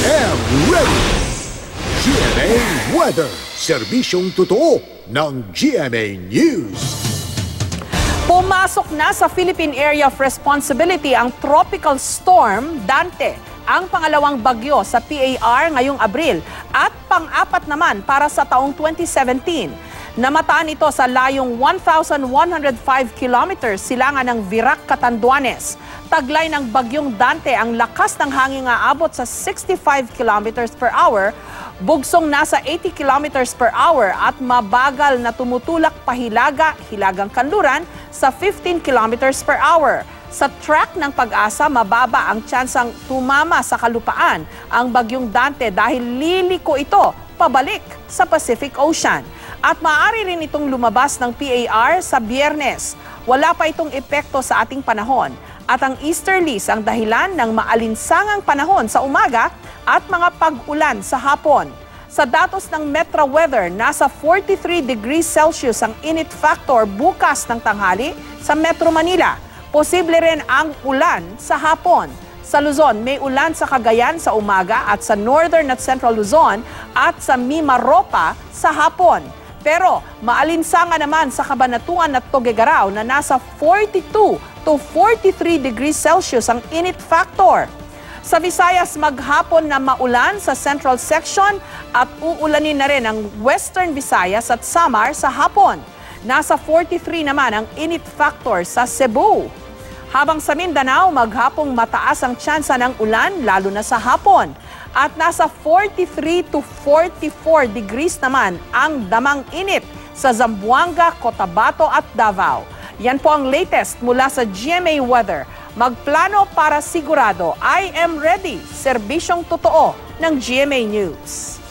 am ready! GMA Weather, serbisyong totoo ng GMA News. Pumasok na sa Philippine Area of Responsibility ang Tropical Storm Dante, ang pangalawang bagyo sa PAR ngayong Abril at pang-apat naman para sa taong 2017. Namataan ito sa layong 1,105 kilometers silangan ng Virac, Catanduanes. Taglay ng bagyong Dante ang lakas ng hangin aabot sa 65 kilometers per hour, bugsong nasa 80 kilometers per hour at mabagal na tumutulak pahilaga, hilagang kanluran sa 15 kilometers per hour. Sa track ng Pag-asa, mababa ang tsansang tumama sa kalupaan ang bagyong Dante dahil liliko ito pabalik sa Pacific Ocean. At maaari rin itong lumabas ng PAR sa Biyernes. Wala pa itong epekto sa ating panahon. At ang easterlies ang dahilan ng maalinsangang panahon sa umaga at mga pag-ulan sa hapon. Sa datos ng Metro Weather, nasa 43 degrees Celsius ang init factor bukas ng tanghali sa Metro Manila. Posible rin ang ulan sa hapon. Sa Luzon, may ulan sa Cagayan sa umaga at sa Northern at Central Luzon at sa Mimaropa sa hapon. Pero maalinsangan naman sa Cabanatuan at Tuguegarao na nasa 42 to 43 degrees Celsius ang init factor. Sa Visayas, maghapon na maulan sa Central Section at uulanin na rin ang Western Visayas at Samar sa hapon. Nasa 43 naman ang init factor sa Cebu. Habang sa Mindanao, maghapong mataas ang tsansa ng ulan lalo na sa hapon. At nasa 43 to 44 degrees naman ang damang init sa Zamboanga, Cotabato at Davao. Yan po ang latest mula sa GMA Weather. Magplano para sigurado. I am ready. Serbisyong totoo ng GMA News.